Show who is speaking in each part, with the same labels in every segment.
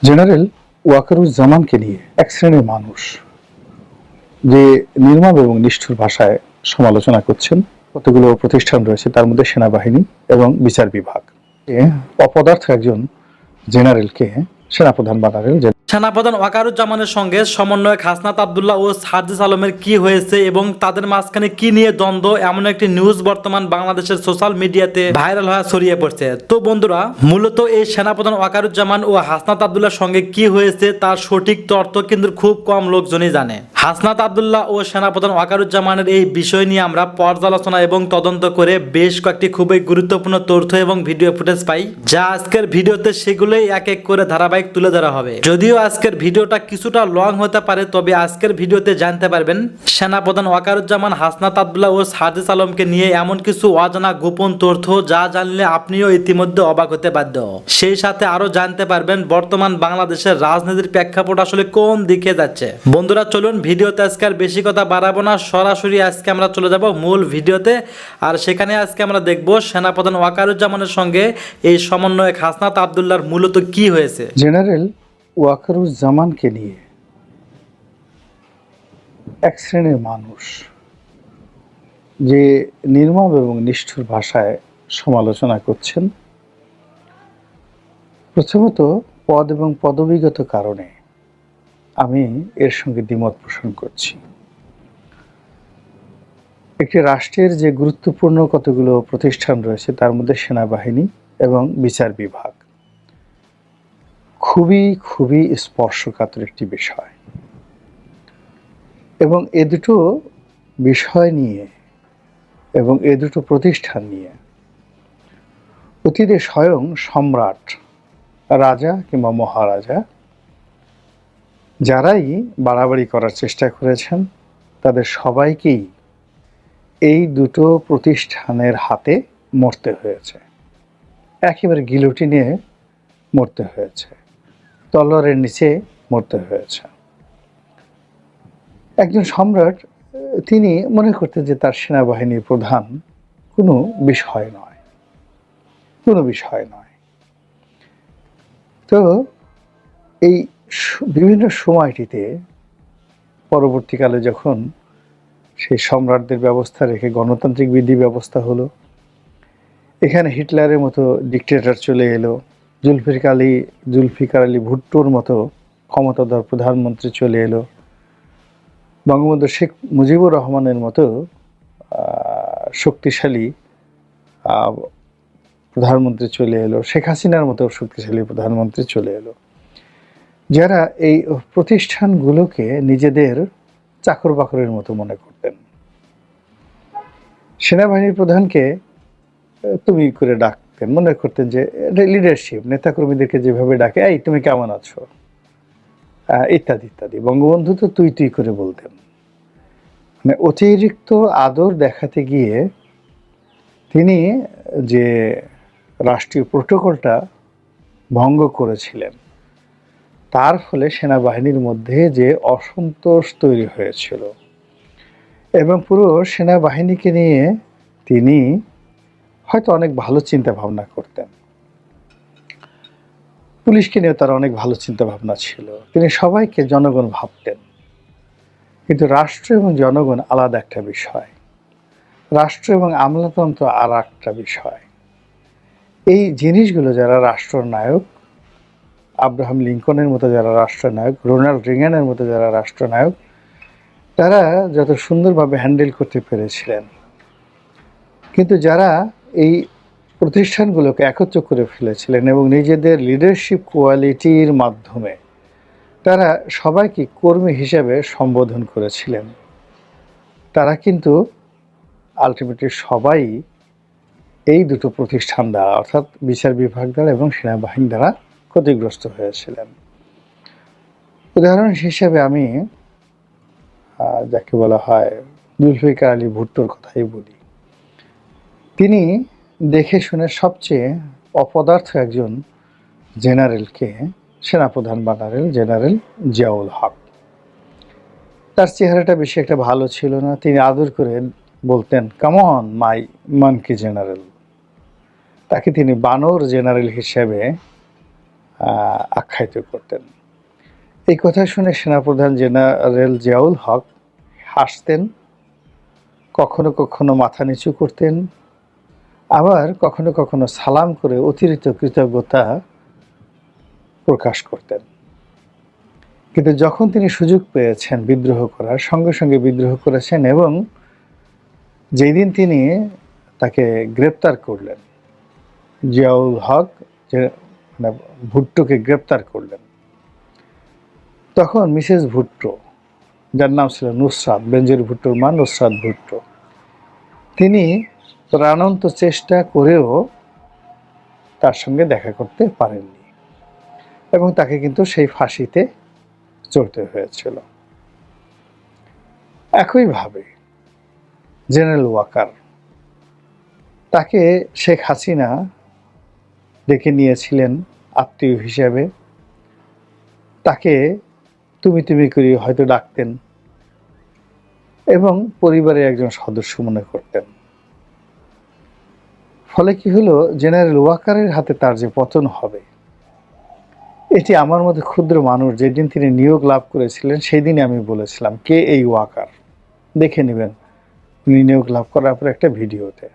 Speaker 1: General ওয়াকারুজ্জামানকে নিয়ে এক শ্রেণীর মানুষ যে নির্মম এবং নিষ্ঠুর ভাষায় সমালোচনা করছেন। কতগুলো প্রতিষ্ঠান রয়েছে, তার মধ্যে সেনাবাহিনী এবং বিচার বিভাগ। অপদার্থ একজন জেনারেলকে সেনাপ্রধান বানালেন।
Speaker 2: সেনাপ্রধান ওয়াকারুজ্জামানের সঙ্গে সমন্বয়ক হাসনাত আবদুল্লাহ ও সার্জিস আলমের কি হয়েছে এবং তাদের মাঝখানে কি নিয়ে দ্বন্দ্ব, এমন একটি নিউজ বর্তমান বাংলাদেশের সোশ্যাল মিডিয়াতে ভাইরাল হয়ে ছড়িয়ে পড়ছে। তো বন্ধুরা, মূলত এই সেনাপ্রধান ওয়াকারুজ্জামান ও হাসনাত আবদুল্লাহর সঙ্গে কি হয়েছে তার সঠিক তথ্য কিন্তু খুব কম লোকজনই জানে। হাসনাত আবদুল্লাহ ও সেনাপ্রধান ওয়াকারুজ্জামানের এই বিষয় নিয়ে আমরা পর্যালোচনা এবং তদন্ত করে বেশ কয়েকটি খুবই গুরুত্বপূর্ণ তথ্য এবং ভিডিও ফুটেজ পাই, যা আজকের ভিডিওতে সেগুলোই এক এক করে ধারাবাহিক তুলে ধরা হবে। যদিও আজকের ভিডিওটা কিছুটা লং হতে পারে, তবে আজকের ভিডিওতে জানতে পারবেন সেনাপ্রধান ওয়াকারুজ্জামান, হাসনাত আবদুল্লাহ ও সার্জিস আলমকে নিয়ে এমন কিছু অজানা গোপন তথ্য যা জানলে আপনিও ইতিমধ্যে অবাক হতে বাধ্য। সেই সাথে আরো জানতে পারবেন বর্তমান বাংলাদেশের রাজনীতির প্রেক্ষাপট আসলে কোন দিকে যাচ্ছে। বন্ধুরা চলুন, ভিডিওতে আজকে আর বেশি কথা বাড়াবো না, সরাসরি আজকে আমরা চলে যাব মূল ভিডিওতে। আর সেখানে আজকে আমরা দেখব সেনাপ্রধান ওয়াকারুজ্জামানের সঙ্গে এই সমন্বয়ক হাসনাত আবদুল্লাহর মূলত কি হয়েছে।
Speaker 1: জেনারেল ওয়াকারুজ্জামানকে নিয়ে এক শ্রেণীর মানুষ যে নির্মম এবং নিষ্ঠুর ভাষায় সমালোচনা করছেন। প্রথমত, পদ এবং পদবিগত কারণে আমি এর সঙ্গে দ্বিমত পোষণ করছি। একটি রাষ্ট্রের যে গুরুত্বপূর্ণ কতগুলো প্রতিষ্ঠান রয়েছে, তার মধ্যে সেনাবাহিনী এবং বিচার বিভাগ খুবই খুবই স্পর্শকাতর একটি বিষয়। এবং এ দুটো বিষয় নিয়ে এবং এ দুটো প্রতিষ্ঠান নিয়ে অতীতে স্বয়ং সম্রাট, রাজা কিংবা মহারাজা যারাই বাড়াবাড়ি করার চেষ্টা করেছেন, তাদের সবাইকেই এই দুটো প্রতিষ্ঠানের হাতে মরতে হয়েছে। একেবারে গিলোটিনে মরতে হয়েছে, তলোয়ারের নিচে মরতে হয়েছে। একজন সম্রাট, তিনি মনে করতেন যে তার সেনাবাহিনীর প্রধান কোনো বিষয় নয়, কোনো বিষয় নয়। তো এই বিভিন্ন সময়টিতে পরবর্তীকালে যখন সেই সম্রাটদের ব্যবস্থা রেখে গণতান্ত্রিক বিধি ব্যবস্থা হলো, এখানে হিটলারের মতো ডিক্টেটর চলে এলো, জুলফিকার আলী ভুট্টোর মতো ক্ষমতাধর প্রধানমন্ত্রী চলে এলো, বঙ্গবন্ধু শেখ মুজিবুর রহমানের মতো শক্তিশালী প্রধানমন্ত্রী চলে এলো, শেখ হাসিনার মতো শক্তিশালী প্রধানমন্ত্রী চলে এলো, যারা এই প্রতিষ্ঠানগুলোকে নিজেদের চাকর বাকরের মতো মনে করতেন। সেনাবাহিনীর প্রধানকে তুমি করে ডাকতেন, মনে করতেন যে লিডারশিপ, নেতাকর্মীদেরকে যেভাবে ডাকে, এই তুমি কেমন আছো, ইত্যাদি ইত্যাদি। বঙ্গবন্ধু তো তুই তুই করে বলতেন। মানে অতিরিক্ত আদর দেখাতে গিয়ে তিনি যে রাষ্ট্রীয় প্রোটোকলটা ভঙ্গ করেছিলেন, তার ফলে সেনাবাহিনীর মধ্যে যে অসন্তোষ তৈরি হয়েছিল এবং পুরো সেনাবাহিনীকে নিয়ে তিনি হয়তো অনেক ভালো চিন্তা ভাবনা করতেন। পুলিশকে নিয়ে তার অনেক ভালো চিন্তা ভাবনা ছিল, তিনি সবাইকে জনগণ ভাবতেন। কিন্তু রাষ্ট্র এবং জনগণ আলাদা একটা বিষয়, রাষ্ট্র এবং আমলাতন্ত্র আর একটা বিষয়। এই জিনিসগুলো যারা রাষ্ট্রনায়ক, আব্রাহাম লিঙ্কনের মতো যারা রাষ্ট্রনায়ক, রোনাল্ড রিগানের মতো যারা রাষ্ট্রনায়ক, তারা যত সুন্দরভাবে হ্যান্ডেল করতে পেরেছিলেন, কিন্তু যারা এই প্রতিষ্ঠানগুলোকে একত্র করে ফেলেছিলেন এবং নিজেদের লিডারশিপ কোয়ালিটির মাধ্যমে তারা সবাইকে কর্মী হিসেবে সম্বোধন করেছিলেন, তারা কিন্তু আলটিমেটলি সবাই এই দুটো প্রতিষ্ঠান দ্বারা, অর্থাৎ বিচার বিভাগ দ্বারা এবং সেনাবাহিনী দ্বারা ক্ষতিগ্রস্ত হয়েছিলেন। উদাহরণ হিসেবে আমি যাকে বলা হয় জুলফিকার আলী ভুট্টোর কথাই বলি। তিনি দেখে শুনে সবচেয়ে অপদার্থ একজন জেনারেলকে সেনাপ্রধান বানালেন, জেনারেল জিয়াউল হক। তার চেহারাটা বেশি একটা ভালো ছিল না, তিনি আদর করে বলতেন, কামন মাই মানকি জেনারেল। তাকে তিনি বানর জেনারেল হিসেবে আখ্যায়িত করতেন। এই কথা শুনে সেনাপ্রধান জেনারেল জিয়াউল হক হাসতেন, কখনো কখনো মাথা নিচু করতেন, আবার কখনো কখনো সালাম করে অতিরিক্ত কৃতজ্ঞতা প্রকাশ করতেন। কিন্তু যখন তিনি সুযোগ পেয়েছেন বিদ্রোহ করার, সঙ্গে সঙ্গে বিদ্রোহ করেছেন এবং যেই দিন তিনি তাকে গ্রেপ্তার করলেন, জিয়াউল হক যে মানে ভুট্টোকে গ্রেপ্তার করলেন, তখন মিসেস ভুট্টো, যার নাম ছিল নুসরাত, বেনজির ভুট্টোর মা নুসরাত ভুট্টো, তিনি প্রাণান্ত চেষ্টা করেও তার সঙ্গে দেখা করতে পারেননি এবং তাকে কিন্তু সেই ফাঁসিতে চড়তে হয়েছিল। একইভাবে জেনারেল ওয়াকার, তাকে শেখ হাসিনা ডেকে নিয়েছিলেন আত্মীয় হিসেবে, তাকে তুমি তুমি করে হয়তো ডাকতেন এবং পরিবারের একজন সদস্য মনে করতেন। ফলে কি হলো, জেনারেল ওয়াকারের হাতে তার যে পতন হবে, এটি আমার মধ্যে ক্ষুদ্র মানুষ যেদিন তিনি নিয়োগ লাভ করেছিলেন সেই দিনই আমি বলেছিলাম, কে এই ওয়াকার, দেখে নেবেন নিয়োগ লাভ করার পর একটা ভিডিওতে,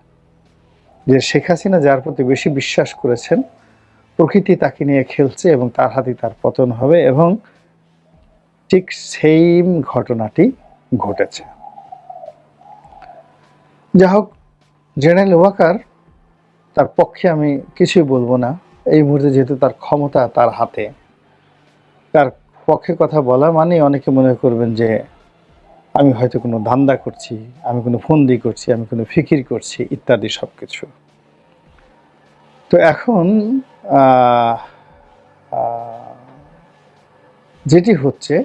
Speaker 1: যে শেখ হাসিনা যার প্রতি বেশি বিশ্বাস করেছেন, প্রকৃতি তাকে নিয়ে খেলছে এবং তার হাতে তার পতন হবে, এবং ঠিক সেম ঘটনাটি ঘটেছে। যা হোক, জেনারেল ওয়াকার, তার পক্ষে আমি কিছুই বলবো না এই মুহূর্তে, যেহেতু তার ক্ষমতা তার হাতে। তার পক্ষে কথা বলা মানে অনেকে মনে করবেন যে আমি হয়তো কোনো ধান্দা করছি, আমি কোনো ফন্দি করছি, আমি কোনো ফিকির করছি ইত্যাদি সব কিছু। তো এখন যেটি হচ্ছে,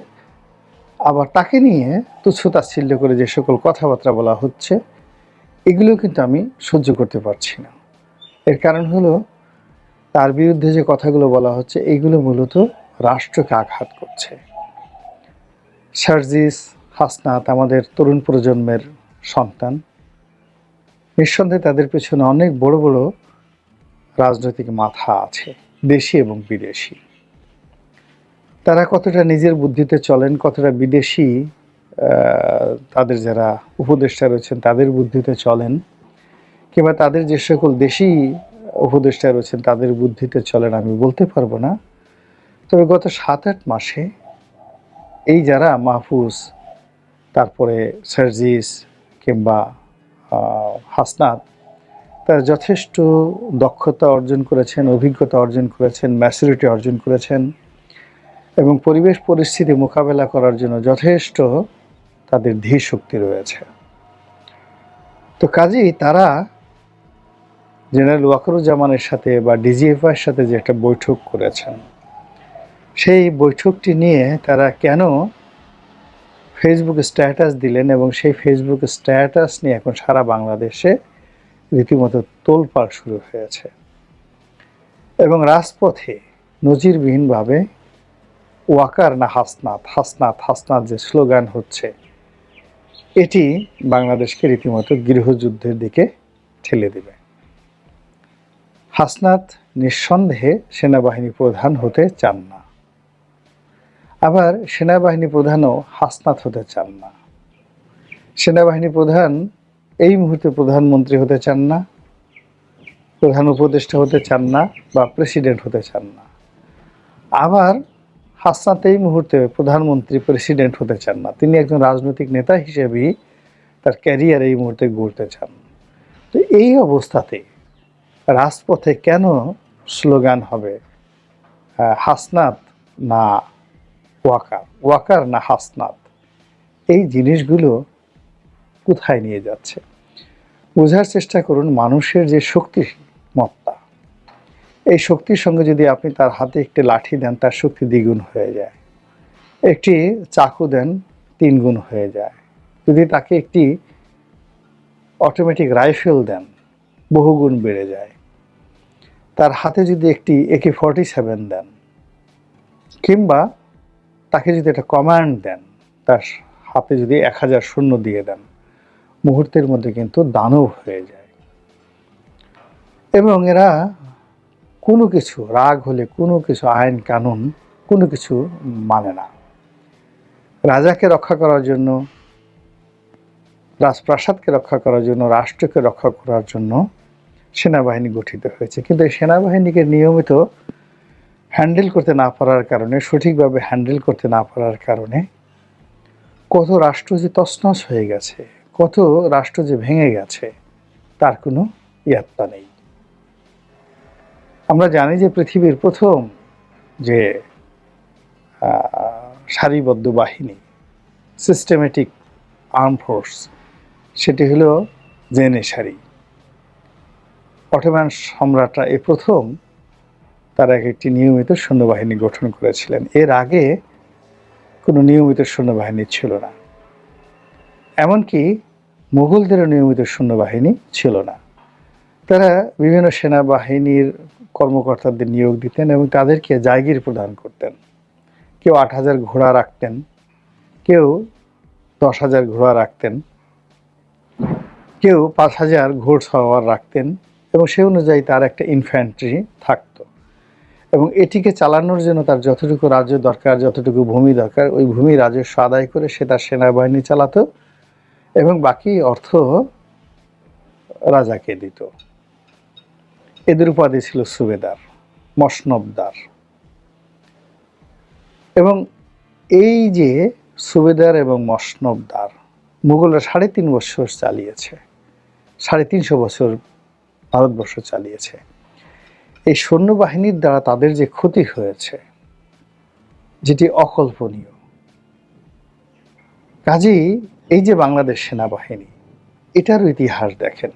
Speaker 1: আবার তাকে নিয়ে তুচ্ছ-তাচ্ছিল্য করে যে সকল কথাবার্তা বলা হচ্ছে, এগুলো কিন্তু আমি সহ্য করতে পারছি না। এর কারণ হলো, তার বিরুদ্ধে যে কথাগুলো বলা হচ্ছে এগুলো মূলত রাষ্ট্রকে আঘাত করছে। সার্জিস, হাসনাত আমাদের তরুণ প্রজন্মের সন্তান, নিঃসন্দেহে তাদের পেছনে অনেক বড় বড় রাজনৈতিক মাথা আছে, দেশি এবং বিদেশি। তারা কতটা নিজের বুদ্ধিতে চলেন, কতটা বিদেশি তাদের যারা উপদেষ্টা রয়েছেন তাদের বুদ্ধিতে চলেন, কিংবা তাদের যে সকল দেশি উপদেষ্টা রয়েছেন তাদের বুদ্ধিতে চলেন, আমি বলতে পারবো না। তবে গত 7-8 মাসে এই যারা মাহফুজ, তারপরে সার্জিস কিংবা হাসনাত, তারা যথেষ্ট দক্ষতা অর্জন করেছেন, অভিজ্ঞতা অর্জন করেছেন, ম্যাচুরিটি অর্জন করেছেন এবং পরিবেশ পরিস্থিতি মোকাবেলা করার জন্য যথেষ্ট তাদের ধীর শক্তি রয়েছে। তো কাজেই তারা জেনারেল ওয়াকারুজ্জামানের সাথে বা ডিজিএফআইয়ের সাথে যে একটা বৈঠক করেছেন, সেই বৈঠকটি নিয়ে তারা কেন ফেসবুকে স্ট্যাটাস দিলেন এবং সেই ফেসবুকে স্ট্যাটাস নিয়ে এখন সারা বাংলাদেশে রীতিমতো তোলপাড় শুরু হয়েছে এবং রাজপথে নজিরবিহীনভাবে ওয়াকার না হাসনাত, হাসনাত হাসনাত যে স্লোগান হচ্ছে, এটি বাংলাদেশকে রীতিমতো গৃহযুদ্ধের দিকে ঠেলে দেবে। হাসনাত নিঃসন্দেহে সেনাবাহিনী প্রধান হতে চান না, আবার সেনাবাহিনী প্রধানও হাসনাত হতে চান না। সেনাবাহিনী প্রধান এই মুহূর্তে প্রধানমন্ত্রী হতে চান না, প্রধান উপদেষ্টা হতে চান না, বা প্রেসিডেন্ট হতে চান না। আবার হাসনাত এই মুহূর্তে প্রধানমন্ত্রী, প্রেসিডেন্ট হতে চান না। তিনি একজন রাজনৈতিক নেতা হিসেবেই তার ক্যারিয়ার এই মুহূর্তে গড়তে চান। তো এই অবস্থাতে রাজপথে কেন স্লোগান হবে হাসনাত না ওয়াকার, ওয়াকার না হাসনাত? এই জিনিসগুলো কোথায় নিয়ে যাচ্ছে বোঝার চেষ্টা করুন। মানুষের যে শক্তিমত্তা, এই শক্তির সঙ্গে যদি আপনি তার হাতে একটি লাঠি দেন, তার শক্তি দ্বিগুণ হয়ে যায়। একটি চাকু দেন, 3 গুণ হয়ে যায়। যদি তাকে একটি অটোমেটিক রাইফেল দেন, বহুগুণ বেড়ে যায়। তার হাতে যদি একটি AK-47 দেন, কিংবা তাকে যদি একটা কমান্ড দেন, তার হাতে যদি 1000 সৈন্য দিয়ে দেন, মুহূর্তের মধ্যে কিন্তু দানব হয়ে যায়। এবং এরা কোনো কিছু রাগ হলে কোনো কিছু আইন কানুন কোনো কিছু মানে না। রাজাকে রক্ষা করার জন্য, রাজপ্রাসাদকে রক্ষা করার জন্য, রাষ্ট্রকে রক্ষা করার জন্য সেনাবাহিনী গঠিত হয়েছে। কিন্তু এই সেনাবাহিনীকে নিয়মিত হ্যান্ডেল করতে না পারার কারণে, সঠিকভাবে হ্যান্ডেল করতে না পারার কারণে কত রাষ্ট্র যে তছনছ হয়ে গেছে, কত রাষ্ট্র যে ভেঙে গেছে, তার কোনো ইয়াত্তা নেই। আমরা জানি যে পৃথিবীর প্রথম যে সারিবদ্ধ বাহিনী, সিস্টেমেটিক আর্ম ফোর্স, সেটি হলো জেনেসারি। অটোমান সম্রাটরা এই প্রথম তারা একটি নিয়মিত সৈন্যবাহিনী গঠন করেছিলেন। এর আগে কোনো নিয়মিত সৈন্যবাহিনী ছিল না, এমনকি মুঘলদেরও নিয়মিত সৈন্যবাহিনী ছিল না। তারা বিভিন্ন সেনাবাহিনীর কর্মকর্তাদের নিয়োগ দিতেন এবং তাদেরকে জায়গির প্রদান করতেন। কেউ ৮,০০০ ঘোড়া রাখতেন, কেউ ১০,০০০ ঘোড়া রাখতেন, কেউ ৫,০০০ ঘোড়সওয়ার রাখতেন এবং সে অনুযায়ী তার একটা ইনফ্যান্ট্রি থাকতো এবং এটিকে চালানোর জন্য তার যতটুকু রাজ্য দরকার, যতটুকু ভূমি দরকার, ওই ভূমি রাজস্ব আদায় করে সে তার সেনাবাহিনী চালাতো এবং বাকি অর্থ রাজাকে দিত। এদের উপাধি ছিল সুবেদার, মসনবদার। এবং এই যে সুবেদার এবং মসনবদার মুঘলরা ৩.৫ বছর চালিয়েছে, ৩৫০ বছর ভারতবর্ষ চালিয়েছে। এই সৈন্যবাহিনীর দ্বারা তাদের যে ক্ষতি হয়েছে, যেটি অকল্পনীয়। কাজেই এই যে বাংলাদেশ সেনাবাহিনী, এটারও ইতিহাস দেখেন।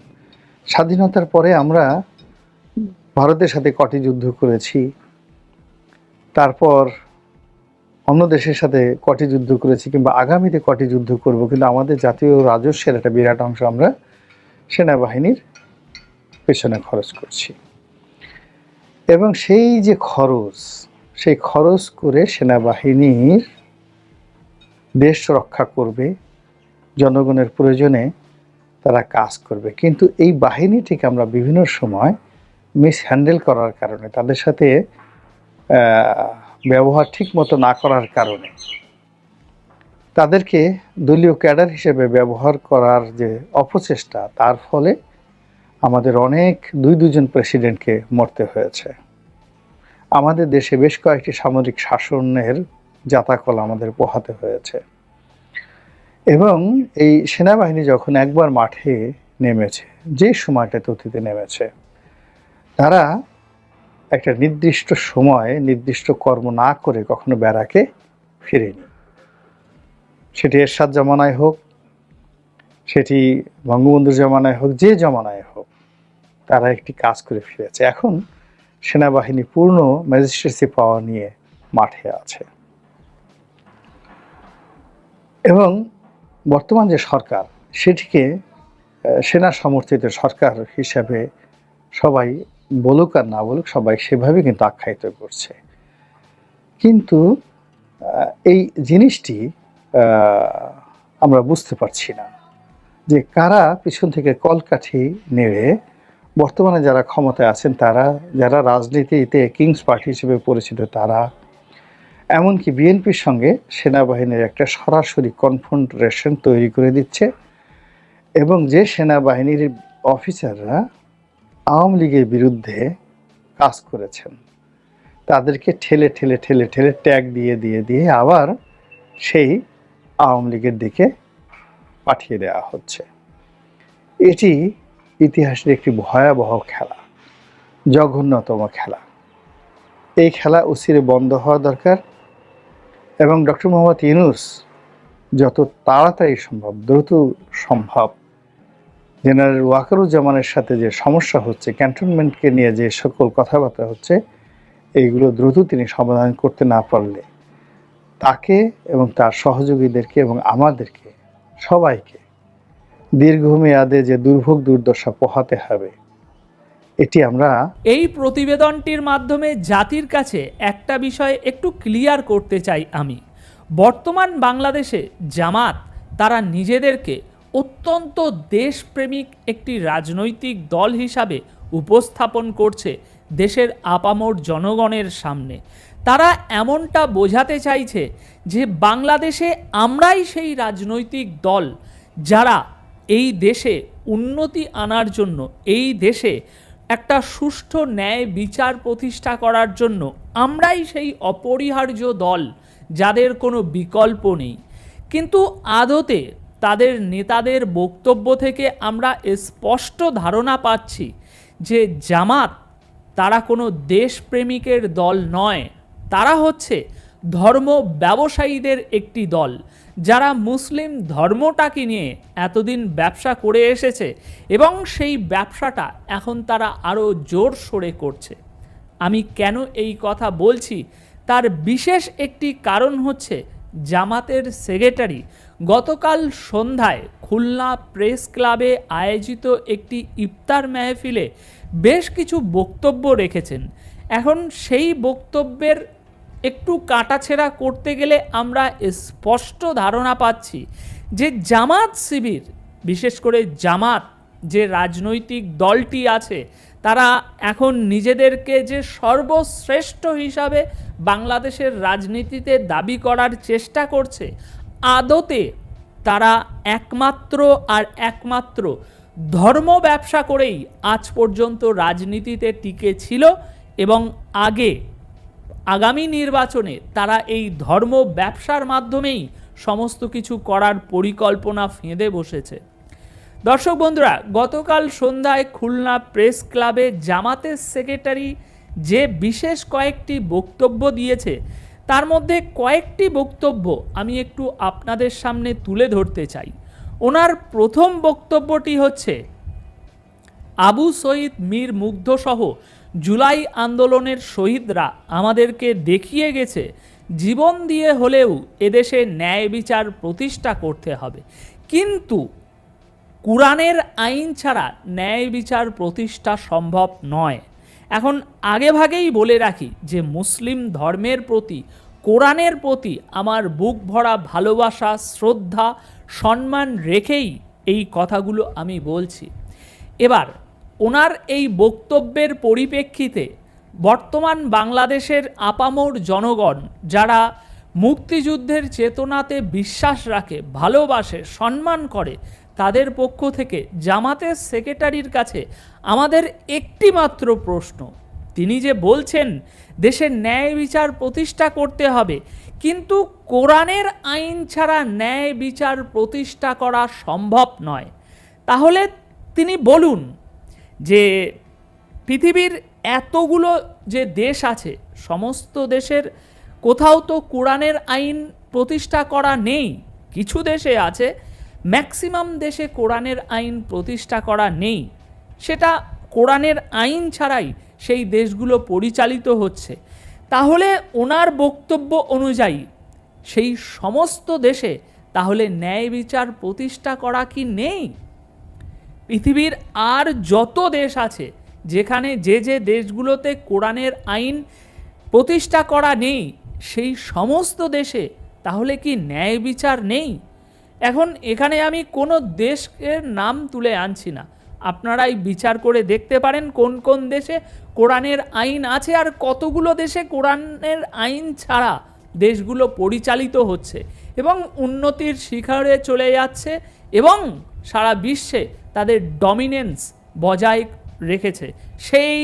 Speaker 1: স্বাধীনতার পরে আমরা ভারতের সাথে কটি যুদ্ধ করেছি, তারপর অন্য দেশের সাথে কটি যুদ্ধ করেছি, কিংবা আগামীতে কটি যুদ্ধ করব, কিন্তু আমাদের জাতীয় রাজস্বের একটা বিরাট অংশ আমরা সেনাবাহিনীর পেছনে খরচ করছি। এবং সেই যে খরচ, সেই খরচ করে সেনাবাহিনীর দেশ রক্ষা করবে, জনগণের প্রয়োজনে তারা কাজ করবে। কিন্তু এই বাহিনীটিকে আমরা বিভিন্ন সময় মিসহ্যান্ডেল করার কারণে, তাদের সাথে ব্যবহার ঠিক মতো না করার কারণে, তাদেরকে দলীয় ক্যাডার হিসেবে ব্যবহার করার যে অপচেষ্টা, তার ফলে আমাদের অনেক দুজন প্রেসিডেন্টকে মরতে হয়েছে। আমাদের দেশে বেশ কয়েকটি সামরিক শাসনের জাতাকল আমাদের পোহাতে হয়েছে। এবং এই সেনাবাহিনী যখন একবার মাঠে নেমেছে, যে সময়টাতে অতীতে নেমেছে, তারা একটা নির্দিষ্ট সময়ে নির্দিষ্ট কর্ম না করে কখনো ব্যারাকে ফিরেনি। সেটি এরশাদ জমানায় হোক, সেটি বঙ্গবন্ধুর জমানায় হোক, যে জমানায় হোক, তারা একটি কাজ করে ফিরেছে। এখন সেনাবাহিনী পূর্ণ ম্যাজিস্ট্রেসি পাওয়ার নিয়ে মাঠে আছে। এবং বর্তমান যে সরকার, সেটিকে সেনা সমর্থিত সরকার হিসাবে সবাই বলুক আর না বলুক, সবাই সেভাবে কিন্তু আখ্যায়িত করছে। কিন্তু এই জিনিসটি আমরা বুঝতে পারছি না যে কারা পিছন থেকে কলকাঠি নেড়ে বর্তমানে যারা ক্ষমতায় আছেন, তারা, যারা রাজনীতিতে কিংস পার্টি হিসেবে পরিচিত, তারা, এমনকি বিএনপির সঙ্গে সেনাবাহিনীর একটা সরাসরি কনফ্রন্টেশন তৈরি করে দিচ্ছে। এবং যে সেনাবাহিনীর অফিসাররা আওয়ামী লীগের বিরুদ্ধে কাজ করেছেন, তাদেরকে ঠেলে ঠেলে ঠেলে ঠেলে ট্যাগ দিয়ে দিয়ে দিয়ে আবার সেই আওয়ামী লীগের দিকে পাঠিয়ে দেওয়া হচ্ছে। এটি ইতিহাসের একটি ভয়াবহ খেলা, জঘন্যতম খেলা। এই খেলা অচিরে বন্ধ হওয়া দরকার এবং ডক্টর মোহাম্মদ ইউনূস যত তাড়াতাড়ি সম্ভব, দ্রুত সম্ভব, জেনারেল ওয়াকারুজ্জামানের সাথে যে সমস্যা হচ্ছে, ক্যান্টনমেন্টকে নিয়ে যে সকল কথাবার্তা হচ্ছে, এইগুলো দ্রুত তিনি সমাধান করতে না পারলে তাকে এবং তার সহযোগীদেরকে এবং আমাদেরকে সবাইকে দীর্ঘমেয়াদে যে দুর্ভোগ দুর্দশা পোহাতে হবে, এটি আমরা
Speaker 3: এই প্রতিবেদনটির মাধ্যমে জাতির কাছে একটা বিষয় একটু ক্লিয়ার করতে চাই আমি। বর্তমান বাংলাদেশে জামাত তারা নিজেদেরকে অত্যন্ত দেশপ্রেমিক একটি রাজনৈতিক দল হিসাবে উপস্থাপন করছে, দেশের আপামর জনগণের সামনে। তারা এমনটা বোঝাতে চাইছে যে বাংলাদেশে আমরাই সেই রাজনৈতিক দল যারা এই দেশে উন্নতি আনার জন্য, এই দেশে একটা সুষ্ঠু ন্যায় বিচার প্রতিষ্ঠা করার জন্য আমরাই সেই অপরিহার্য দল যাদের কোনো বিকল্প নেই। কিন্তু আদতে তাদের নেতাদের বক্তব্য থেকে আমরা স্পষ্ট ধারণা পাচ্ছি যে জামাত তারা কোনো দেশপ্রেমিকের দল নয়, তারা হচ্ছে ধর্ম ব্যবসায়ীদের একটি দল যারা মুসলিম ধর্মটাকে নিয়ে এতদিন ব্যবসা করে এসেছে এবং সেই ব্যবসাটা এখন তারা আরও জোরসোরে করছে। আমি কেন এই কথা বলছি তার বিশেষ একটি কারণ হচ্ছে জামাতের সেক্রেটারি গতকাল সন্ধ্যায় খুলনা প্রেস ক্লাবে আয়োজিত একটি ইফতার মেহফিলে বেশ কিছু বক্তব্য রেখেছেন। এখন সেই বক্তব্যের একটু কাটাছেঁড়া করতে গেলে আমরা স্পষ্ট ধারণা পাচ্ছি যে জামাত শিবির, বিশেষ করে জামাত যে রাজনৈতিক দলটি আছে, তারা এখন নিজেদেরকে যে সর্বশ্রেষ্ঠ হিসাবে বাংলাদেশের রাজনীতিতে দাবি করার চেষ্টা করছে, আদতে তারা একমাত্র ধর্ম ব্যবসা করেই আজ পর্যন্ত রাজনীতিতে টিকে ছিল এবং আগামী নির্বাচনে তারা এই ধর্ম ব্যবসার মাধ্যমেই সমস্ত কিছু করার পরিকল্পনা ফেঁদে বসেছে। দর্শক বন্ধুরা, গতকাল সন্ধ্যায় খুলনা প্রেস ক্লাবে জামাতের সেক্রেটারি যে বিশেষ কয়েকটি বক্তব্য দিয়েছে তার মধ্যে কয়েকটি বক্তব্য আমি একটু আপনাদের সামনে তুলে ধরতে চাই। ওনার প্রথম বক্তব্যটি হচ্ছে, আবু সঈদ মীর মুগ্ধ সহ জুলাই আন্দোলনের শহীদরা আমাদেরকে দেখিয়ে গেছে জীবন দিয়ে হলেও এদেশে ন্যায় বিচার প্রতিষ্ঠা করতে হবে, কিন্তু কুরআনের আইন ছাড়া ন্যায় বিচার প্রতিষ্ঠা সম্ভব নয়। এখন আগেভাগেই বলে রাখি যে মুসলিম ধর্মের প্রতি, কোরআনের প্রতি আমার বুক ভরা ভালোবাসা, শ্রদ্ধা, সম্মান রেখেই এই কথাগুলো আমি বলছি। এবার ওনার এই বক্তব্যের পরিপ্রেক্ষিতে বর্তমান বাংলাদেশের আপামর জনগণ যারা মুক্তিযুদ্ধের চেতনাতে বিশ্বাস রাখে, ভালোবাসে, সম্মান করে, তাদের পক্ষ থেকে জামাতের সেক্রেটারির কাছে আমাদের একটি মাত্র প্রশ্ন। তিনি যে বলছেন দেশের ন্যায় বিচার প্রতিষ্ঠা করতে হবে, কিন্তু কোরআনের আইন ছাড়া ন্যায় বিচার প্রতিষ্ঠা করা সম্ভব নয়, তাহলে তিনি বলুন যে পৃথিবীর এতগুলো যে দেশ আছে, সমস্ত দেশের কোথাও তো কোরআনের আইন প্রতিষ্ঠা করা নেই। কিছু দেশে আছে, ম্যাক্সিমাম দেশে কোরআনের আইন প্রতিষ্ঠা করা নেই। সেটা কোরআনের আইন ছাড়াই সেই দেশগুলো পরিচালিত হচ্ছে। তাহলে ওনার বক্তব্য অনুযায়ী সেই সমস্ত দেশে তাহলে ন্যায় বিচার প্রতিষ্ঠা করা কি নেই? পৃথিবীর আর যত দেশ আছে যেখানে যে দেশগুলোতে কোরআনের আইন প্রতিষ্ঠা করা নেই, সেই সমস্ত দেশে তাহলে কি ন্যায় বিচার নেই? এখন এখানে আমি কোনো দেশের নাম তুলে আনছি না, আপনারাই বিচার করে দেখতে পারেন কোন কোন দেশে কোরআনের আইন আছে আর কতগুলো দেশে কোরআনের আইন ছাড়া দেশগুলো পরিচালিত হচ্ছে এবং উন্নতির শিখরে চলে যাচ্ছে এবং সারা বিশ্বে তাদের ডমিনেন্স বজায় রেখেছে সেই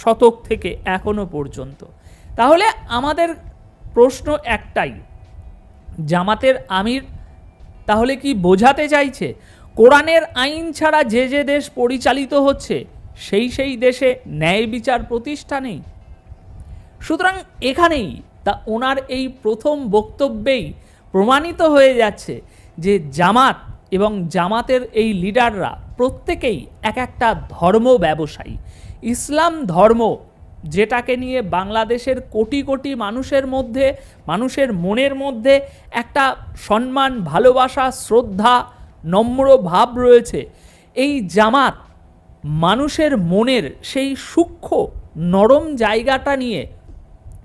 Speaker 3: শতক থেকে এখনো পর্যন্ত। তাহলে আমাদের প্রশ্ন একটাই, জামাতের আমির তাহলে কি বোঝাতে চাইছে কোরআনের আইন ছাড়া যে দেশ পরিচালিত হচ্ছে সেই দেশে ন্যায় বিচার প্রতিষ্ঠা নেই? সুতরাং এখানেই তা ওনার এই প্রথম বক্তব্যেই প্রমাণিত হয়ে যাচ্ছে যে জামাত এবং জামাতের এই লিডাররা প্রত্যেকেই এক একটা ধর্ম ব্যবসায়ী। ইসলাম ধর্ম যেটাকে নিয়ে বাংলাদেশের কোটি কোটি মানুষের মধ্যে, মানুষের মনের মধ্যে একটা সম্মান, ভালোবাসা, শ্রদ্ধা, নম্র ভাব রয়েছে, এই জামাত মানুষের মনের সেই সূক্ষ্ম নরম জায়গাটা নিয়ে,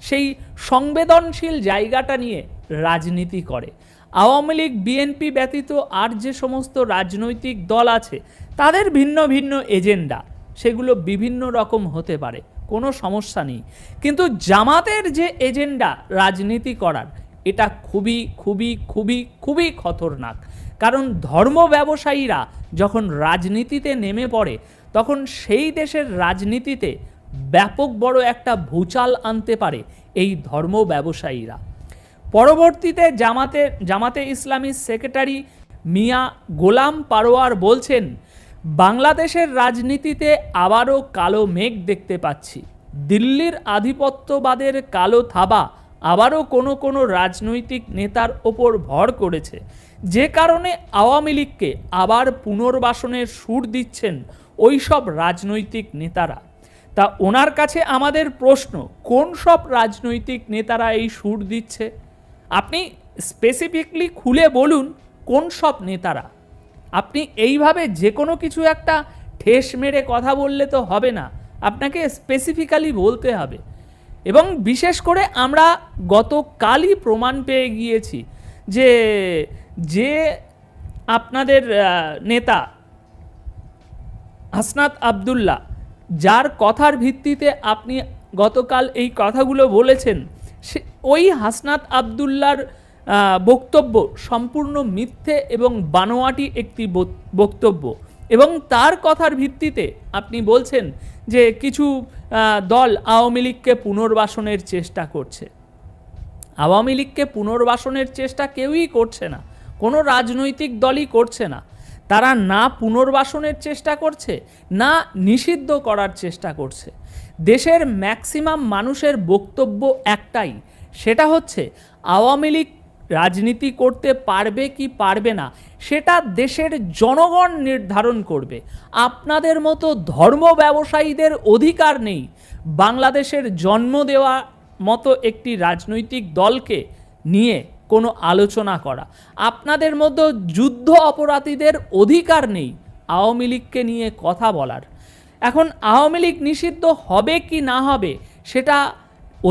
Speaker 3: সেই সংবেদনশীল জায়গাটা নিয়ে রাজনীতি করে। আওয়ামী লীগ, বিএনপি ব্যতীত আর যে সমস্ত রাজনৈতিক দল আছে তাদের ভিন্ন ভিন্ন এজেন্ডা, সেগুলো বিভিন্ন রকম হতে পারে, কোনো সমস্যা নেই। কিন্তু জামাতের যে এজেন্ডা রাজনীতি করার, এটা খুবই খুবই খুবই খুবই খতরনাক। কারণ ধর্ম ব্যবসায়ীরা যখন রাজনীতিতে নেমে পড়ে তখন সেই দেশের রাজনীতিতে ব্যাপক বড় একটা ভূচাল আনতে পারে এই ধর্ম ব্যবসায়ীরা। পরবর্তীতে জামাতে ইসলামীর সেক্রেটারি মিয়া গোলাম পারোয়ার বলছেন, বাংলাদেশের রাজনীতিতে আবারও কালো মেঘ দেখতে পাচ্ছি। দিল্লির আধিপত্যবাদের কালো থাবা আবারও কোনো রাজনৈতিক নেতার ওপর ভর করেছে, যে কারণে আওয়ামী লীগকে আবার পুনর্বাসনের সুর দিচ্ছেন ওই সব রাজনৈতিক নেতারা। তা ওনার কাছে আমাদের প্রশ্ন, কোন সব রাজনৈতিক নেতারা এই সুর দিচ্ছে? আপনি স্পেসিফিকলি খুলে বলুন কোন সব নেতারা। আপনি এইভাবে যে কোনো কিছু একটা ঠেস মেরে কথা বললে তো হবে না, আপনাকে স্পেসিফিক্যালি বলতে হবে। এবং বিশেষ করে আমরা গতকালই প্রমাণ পেয়ে গিয়েছি যে আপনাদের নেতা হাসনাত আব্দুল্লাহ, যার কথার ভিত্তিতে আপনি গতকাল এই কথাগুলো বলেছেন, ওই হাসনাত আব্দুল্লাহর বক্তব্য সম্পূর্ণ মিথ্যে এবং বানোয়াটি একটি বক্তব্য। এবং তার কথার ভিত্তিতে আপনি বলছেন যে কিছু দল আওয়ামী লীগকে পুনর্বাসনের চেষ্টা করছে। আওয়ামী লীগকে পুনর্বাসনের চেষ্টা কেউই করছে না, কোনো রাজনৈতিক দলই করছে না। তারা না পুনর্বাসনের চেষ্টা করছে, না নিষিদ্ধ করার চেষ্টা করছে। দেশের ম্যাক্সিমাম মানুষের বক্তব্য একটাই, সেটা হচ্ছে আওয়ামী লীগ রাজনীতি করতে পারবে কি পারবে না সেটা দেশের জনগণ নির্ধারণ করবে। আপনাদের মতো ধর্ম ব্যবসায়ীদের অধিকার নেই বাংলাদেশের জন্ম দেওয়া মতো একটি রাজনৈতিক দলকে নিয়ে কোনো আলোচনা করা। আপনাদের মতো যুদ্ধ অপরাধীদের অধিকার নেই আওয়ামী লীগকে নিয়ে কথা বলার। এখন আওয়ামী লীগ নিষিদ্ধ হবে কি না হবে সেটা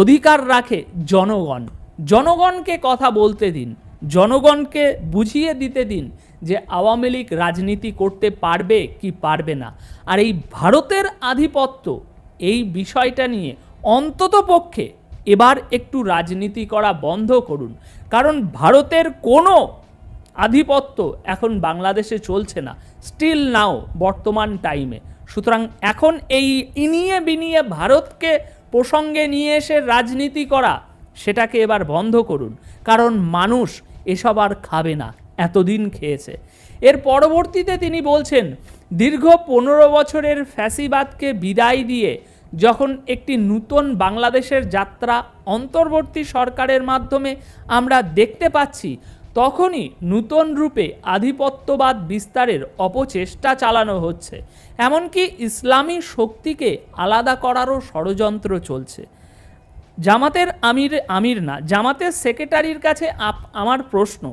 Speaker 3: অধিকার রাখে জনগণ। জনগণকে কথা বলতে দিন, জনগণকে বুঝিয়ে দিতে দিন যে আওয়ামী লীগ রাজনীতি করতে পারবে কি পারবে না। আর এই ভারতের আধিপত্য, এই বিষয়টা নিয়ে অন্তত পক্ষে এবার একটু রাজনীতি করা বন্ধ করুন। কারণ ভারতের কোনো আধিপত্য এখন বাংলাদেশে চলছে না, স্টিল নাও, বর্তমান টাইমে। সুতরাং এখন এই ইনিয়ে বিনিয়ে ভারতকে প্রসঙ্গে নিয়ে এসে রাজনীতি করা, সেটাকে এবার বন্ধ করুন। কারণ মানুষ এসব আর খাবে না, এতদিন খেয়েছে। এর পরবর্তীতে তিনি বলছেন, দীর্ঘ 15 বছরের ফ্যাসিবাদকে বিদায় দিয়ে যখন একটি নূতন বাংলাদেশের যাত্রা অন্তর্বর্তী সরকারের মাধ্যমে আমরা দেখতে পাচ্ছি, তখনই নূতন রূপে আধিপত্যবাদ বিস্তারের অপচেষ্টা চালানো হচ্ছে। এমনকি ইসলামী শক্তিকে আলাদা করারও ষড়যন্ত্র চলছে। জামাতের জামাতের সেক্রেটারির কাছে আমার প্রশ্ন,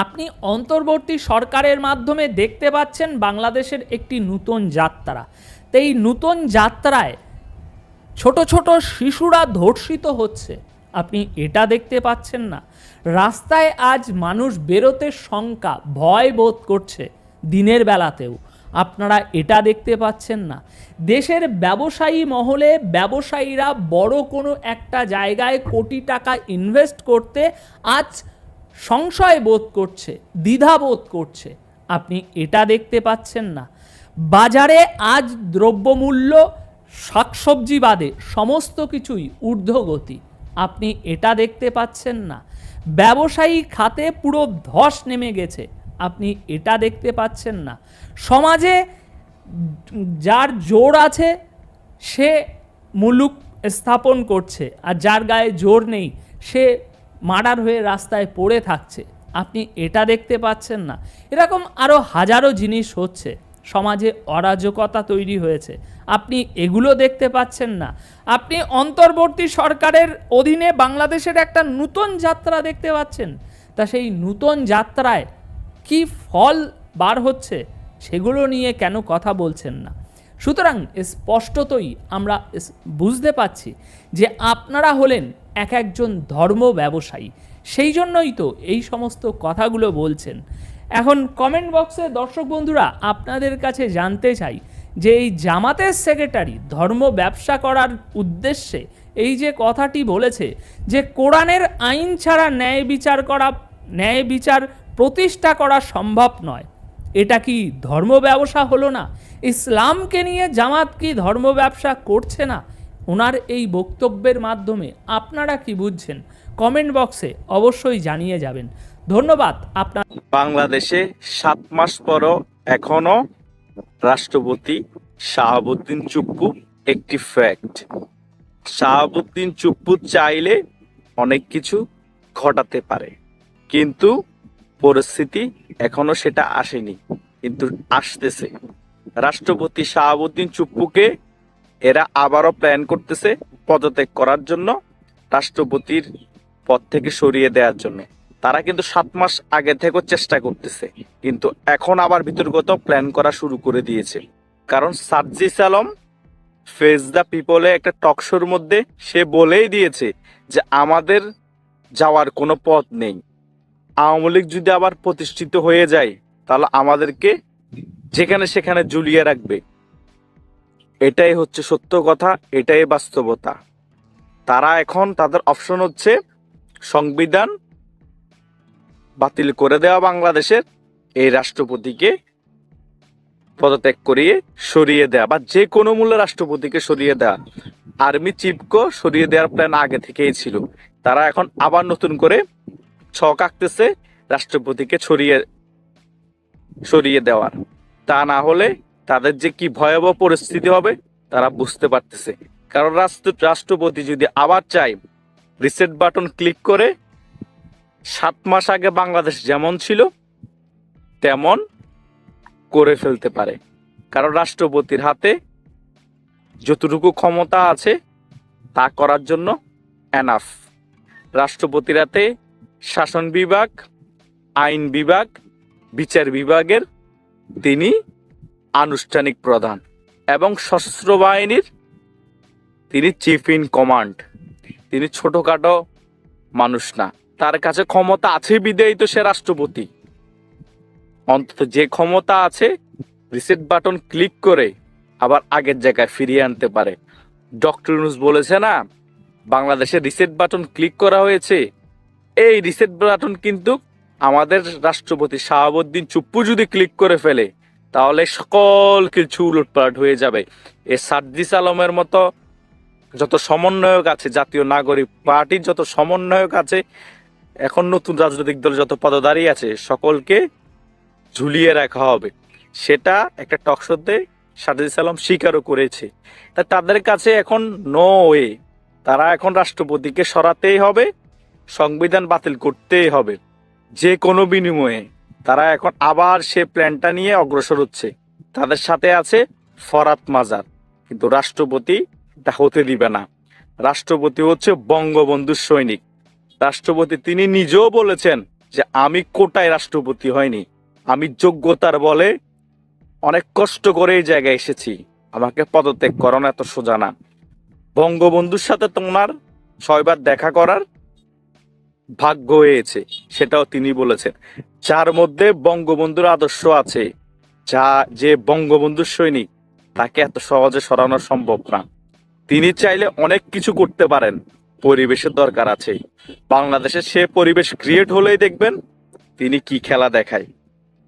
Speaker 3: আপনি অন্তর্বর্তী সরকারের মাধ্যমে দেখতে পাচ্ছেন বাংলাদেশের একটি নূতন যাত্রা। তো এই নূতন যাত্রায় ছোট ছোট শিশুরা ধর্ষিত হচ্ছে, আপনি এটা দেখতে পাচ্ছেন না? রাস্তায় আজ মানুষ বেরোতে শঙ্কা, ভয় বোধ করছে দিনের বেলাতেও, আপনারা এটা দেখতে পাচ্ছেন না? দেশের ব্যবসায়ী মহলে ব্যবসায়ীরা বড় কোনো একটা জায়গায় কোটি টাকা ইনভেস্ট করতে আজ সংশয় বোধ করছে, দ্বিধা বোধ করছে, আপনি এটা দেখতে পাচ্ছেন না? বাজারে আজ দ্রব্যমূল্য, শাকসবজি বাদে সমস্ত কিছুই ঊর্ধ্বগতি, আপনি এটা দেখতে পাচ্ছেন না? ব্যবসায়ী খাতে পুরো ধস নেমে গেছে, আপনি এটা দেখতে পাচ্ছেন না? সমাজে যার জোর আছে সে মুলুক স্থাপন করছে, আর যার গায়ে জোর নেই সে মার্ডার হয়ে রাস্তায় পড়ে থাকছে, আপনি এটা দেখতে পাচ্ছেন না? এরকম আরও হাজারো জিনিস হচ্ছে, সমাজে অরাজকতা তৈরি হয়েছে, আপনি এগুলো দেখতে পাচ্ছেন না? আপনি অন্তর্বর্তী সরকারের অধীনে বাংলাদেশের একটা নূতন যাত্রা দেখতে পাচ্ছেন, তা সেই নূতন যাত্রায় কি ফল বার হচ্ছে সেগুলো নিয়ে কেন কথা বলছেন না? সুতরাং স্পষ্টতই আমরা বুঝতে পাচ্ছি যে আপনারা হলেন একজন ধর্ম ব্যবসায়ী, সেই জন্যই তো এই সমস্ত কথাগুলো বলছেন। এখন কমেন্ট বক্সে দর্শক বন্ধুরা আপনাদের কাছে জানতে চাই যে এই জামাতের সেক্রেটারি ধর্ম ব্যবসা করার উদ্দেশ্যে এই যে কথাটি বলেছে যে কোরআনের আইন ছাড়া ন্যায় বিচার প্রতিষ্ঠা করা সম্ভব নয়, এটা কি ধর্ম ব্যবসা হলো না? ইসলামকে নিয়ে জামাত কি ধর্ম ব্যবসা করছে না? ওনার এই বক্তব্যের মাধ্যমে আপনারা কি বুঝছেন? কমেন্ট বক্সে অবশ্যই জানিয়ে যাবেন। ধন্যবাদ আপনার।
Speaker 4: বাংলাদেশে 7 মাস পরও এখনো রাষ্ট্রপতি শাহাবুদ্দিন চুপ্পু একটি ফ্যাক্ট। শাহাবুদ্দিন চুপ্পু চাইলে অনেক কিছু ঘটাতে পারে, কিন্তু পরিস্থিতি এখনো সেটা আসেনি, কিন্তু আসতেছে। রাষ্ট্রপতি শাহাবুদ্দিন চুপ্পুকে এরা আবারও প্ল্যান করতেছে পদত্যাগ করার জন্য, রাষ্ট্রপতির পদ থেকে সরিয়ে দেওয়ার জন্য। তারা কিন্তু 7 মাস আগে থেকেও চেষ্টা করতেছে, কিন্তু এখন আবার ভিতরগত প্ল্যান করা শুরু করে দিয়েছে। কারণ সার্জিস আলম ফেস দ্য পিপলে একটা টকশোর মধ্যে সে বলেই দিয়েছে যে আমাদের যাওয়ার কোনো পথ নেই। আওয়ামী লীগ যদি আবার প্রতিষ্ঠিত হয়ে যায় তাহলে আমাদেরকে যেখানে সেখানে ঝুলিয়ে রাখবে। এটাই হচ্ছে সত্য কথা, এটাই বাস্তবতা। তারা এখন তাদের অপশন হচ্ছে সংবিধান বাতিল করে দেওয়া বাংলাদেশের, এই রাষ্ট্রপতিকে পদত্যাগ করিয়ে সরিয়ে দেওয়া, বা যে কোনো মূল্যে রাষ্ট্রপতিকে সরিয়ে দেওয়া। আর্মি চিফকে সরিয়ে দেওয়ার প্ল্যান আগে থেকেই ছিল। তারা এখন আবার নতুন করে ছক আঁকতেছে রাষ্ট্রপতিকে সরিয়ে দেওয়ার। তা না হলে তাদের যে কি ভয়াবহ পরিস্থিতি হবে তারা বুঝতে পারতেছে। কারণ রাষ্ট্রপতি যদি আবার চায় রিসেট বাটন ক্লিক করে 7 মাস আগে বাংলাদেশ যেমন ছিল তেমন করে ফেলতে পারে। কারণ রাষ্ট্রপতির হাতে যতটুকু ক্ষমতা আছে তা করার জন্য এনাফ। রাষ্ট্রপতির হাতে শাসন বিভাগ, আইন বিভাগ, বিচার বিভাগের তিনি আনুষ্ঠানিক প্রধান এবং সশস্ত্র বাহিনীর তিনি চিফ ইন কমান্ড। তিনি ছোটখাটো মানুষ না, তার কাছে ক্ষমতা আছে বিদেয়ী তো সে রাষ্ট্রপতি। অন্তত যে ক্ষমতা আছে রিসেট বাটন ক্লিক করে আবার আগের জায়গায় ফিরিয়ে আনতে পারে। ডক্টর ইউনূস বলেছে না, বাংলাদেশে রিসেট বাটন ক্লিক করা হয়েছে। এই রিসেট বাটন কিন্তু আমাদের রাষ্ট্রপতি শাহাবুদ্দিন চুপ্পু যদি ক্লিক করে ফেলে তাহলে সকল কিছু উলটপালট হয়ে যাবে। এই সার্জিস আলমের মতো যত সমন্বয়ক আছে, জাতীয় নাগরিক পার্টির যত সমন্বয়ক আছে, এখন নতুন রাজনৈতিক দল যত পদধারী আছে, সকলকে ঝুলিয়ে রাখা হবে। সেটা একটা টকশোতে সার্জিস আলম স্বীকারও করেছে। তা তাদের কাছে এখন নো ওয়ে, তারা এখন রাষ্ট্রপতিকে সরাতেই হবে, সংবিধান বাতিল করতেই হবে যে কোনো বিনিময়ে। তারা এখন আবার সে প্ল্যানটা নিয়ে অগ্রসর হচ্ছে। তাদের সাথে আছে ফরাত মাজার, কিন্তু রাষ্ট্রপতি তা হতে দিবে না। রাষ্ট্রপতি হচ্ছে বঙ্গবন্ধুর সৈনিক। রাষ্ট্রপতি তিনি নিজেও বলেছেন যে আমি কোটায় রাষ্ট্রপতি হয়নি, আমি যোগ্যতার বলে অনেক কষ্ট করে এই জায়গায় এসেছি, আমাকে পদত্যাগ করানো এত সোজা না। বঙ্গবন্ধুর সাথে তোমার 6 বার দেখা করার ভাগ্য হয়েছে, সেটাও তিনি বলেছেন। যার মধ্যে বঙ্গবন্ধুর আদর্শ আছে, যে বঙ্গবন্ধুর সৈনিক, তাকে এত সহজে সরানো সম্ভব না। তিনি চাইলে অনেক কিছু করতে পারেন, পরিবেশের দরকার আছে। বাংলাদেশে সে পরিবেশ ক্রিয়েট হলেই দেখবেন তিনি কি খেলা দেখায়।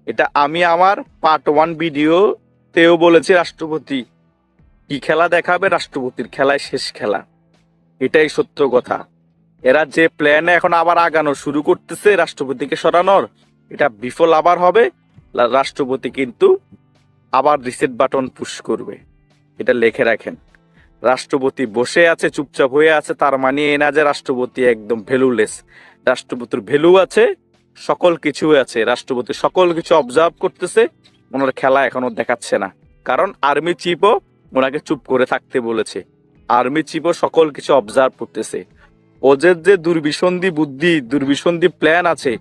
Speaker 4: এটা আমি আমার পার্ট 1 ভিডিওতেও বলেছি, রাষ্ট্রপতি কি খেলা দেখাবে, রাষ্ট্রপতির খেলায় শেষ খেলা। এটাই সত্য কথা। এরা যে প্ল্যানে এখন আবার আগানো শুরু করতেছে রাষ্ট্রপতিকে সরানোর, এটা বিফল আবার হবে। রাষ্ট্রপতি কিন্তু আবার রিসেট বাটন পুশ করবে, এটা লিখে রাখেন। রাষ্ট্রপতি বসে আছে, চুপচাপ হয়ে আছে, তার মানে এ না যে রাষ্ট্রপতি একদম ভ্যালুলেস। রাষ্ট্রপতির ভ্যালু আছে, সকল কিছু আছে। রাষ্ট্রপতি সকল কিছু অবজার্ভ করতেছে, ওনার খেলা এখনো দেখাচ্ছে না। কারণ আর্মি চিফও ওনাকে চুপ করে থাকতে বলেছে। আর্মি চিফও সকল কিছু অবজার্ভ করতেছে। ওদের যে দুর্বিসন্ধি বুদ্ধি, দুর্বিসন্ধি প্ল্যান আছে,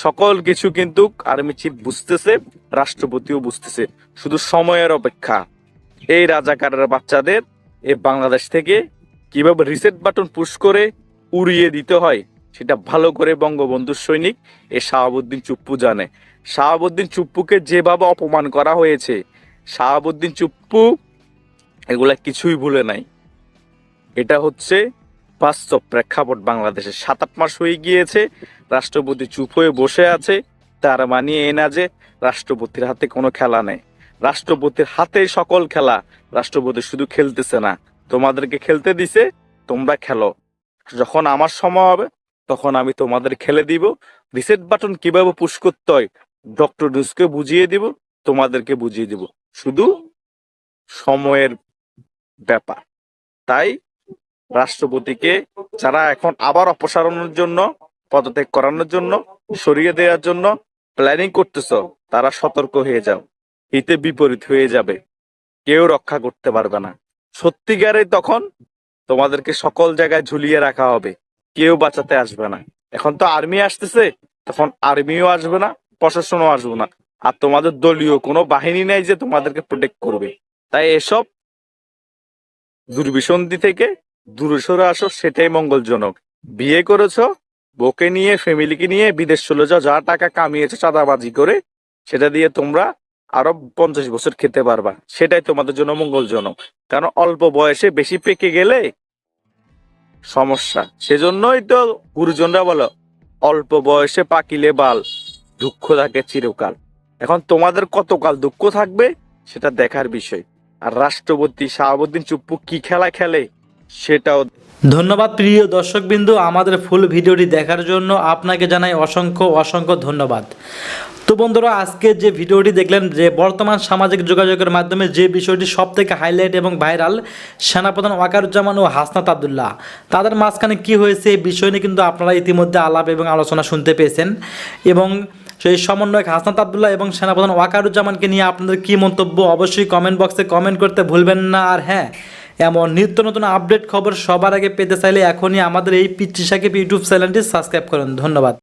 Speaker 4: সকল কিছু কিন্তু আর্মি চিফ বুঝতেছে, রাষ্ট্রপতিও বুঝতেছে। শুধু সময়ের অপেক্ষা। এই রাজাকারের বাচ্চাদের এই বাংলাদেশ থেকে কিভাবে রিসেট বাটন পুশ করে উড়িয়ে দিতে হয় সেটা ভালো করে বঙ্গবন্ধুর সৈনিক এই শাহাবুদ্দিন চুপ্পু জানে। শাহাবুদ্দিন চুপ্পুকে যেভাবে অপমান করা হয়েছে, শাহাবুদ্দিন চুপ্পু এগুলা কিছুই ভুলে নাই। এটা হচ্ছে বাস্তব প্রেক্ষাপট। বাংলাদেশে 7-8 মাস হয়ে গিয়েছে, রাষ্ট্রপতি চুপ হয়ে বসে আছে। তার মানে এই না যে রাষ্ট্রপতির হাতে কোনো খেলা নেই। রাষ্ট্রপতির হাতে সকল খেলা। রাষ্ট্রপতি শুধু খেলতেছে না, তোমাদেরকে খেলতে দিছে, তোমরা খেলো। যখন আমার সময় হবে তখন আমি তোমাদের খেলে দিব। রিসেট বাটন কিভাবে পুশ করতে হয় ডক্টর ইউনূসকে বুঝিয়ে দিব, তোমাদেরকে বুঝিয়ে দিব। শুধু সময়ের ব্যাপার। তাই রাষ্ট্রপতিকে যারা এখন আবার অপসারণের জন্য, পদত্যাগ করানোর জন্য, সরিয়ে দেওয়ার জন্য প্ল্যানিং করতেছ, তারা সতর্ক হয়ে যাও। হিতে বিপরীত হয়ে যাবে, কেউ রক্ষা করতে পারবে না। সত্যিকারে তখন তোমাদেরকে সকল জায়গায় ঝুলিয়ে রাখা হবে, কেউ বাঁচাতে আসবে না। এখন তো আর্মি আসতেছে, তখন আর্মিও আসবে না, প্রশাসনও আসবে না, আর তোমাদের দলীয় কোনো বাহিনী নেই যে তোমাদেরকে প্রোটেক্ট করবে। তাই এসব দুর্বিসন্ধি থেকে দূরে সরে আসো, সেটাই মঙ্গলজনক। বিয়ে করেছো, বউকে নিয়ে ফ্যামিলিকে নিয়ে বিদেশ চলে যাও, যা টাকা কামিয়েছো চাঁদাবাজি করে, সেটা দিয়ে তোমরা আরো 50 বছর খেতে পারবা, সেটাই তোমাদের জন্য মঙ্গলজনক। কারণ অল্প বয়সে বেশি পেকে গেলে সমস্যা। সেজন্যই তো গুরুজনরা বলো, অল্প বয়সে পাকিলে বাল, দুঃখ থাকে চিরকাল। এখন তোমাদের কতকাল দুঃখ থাকবে সেটা দেখার বিষয়। আর রাষ্ট্রপতি শাহাবুদ্দিন চুপ্পু কি খেলা খেলে সেটাও।
Speaker 2: ধন্যবাদ প্রিয় দর্শকবিন্দু, আমাদের ফুল ভিডিওটি দেখার জন্য আপনাকে জানাই অসংখ্য অসংখ্য ধন্যবাদ। তো বন্ধুরা, আজকে যে ভিডিওটি দেখলেন, যে বর্তমান সামাজিক যোগাযোগের মাধ্যমে যে বিষয়টি সবথেকে হাইলাইট এবং ভাইরাল, সেনাপ্রধান ওয়াকারুজ্জামান ও হাসনাত আবদুল্লাহ, তাদের মাঝখানে কি হয়েছে এই বিষয় নিয়ে কিন্তু আপনারা ইতিমধ্যে আলাপ এবং আলোচনা শুনতে পেয়েছেন। এবং সেই সমন্বয়ক হাসনাত আবদুল্লাহ এবং সেনাপ্রধান ওয়াকারুজ্জামানকে নিয়ে আপনাদের কী মন্তব্য অবশ্যই কমেন্ট বক্সে কমেন্ট করতে ভুলবেন না। আর হ্যাঁ, এমন নিত্য নতুন আপডেট খবর সবার আগে পেতে চাইলে এখনই আমাদের এই পিচ্চি সাকিব ইউটিউব চ্যানেলটি সাবস্ক্রাইব করুন। ধন্যবাদ।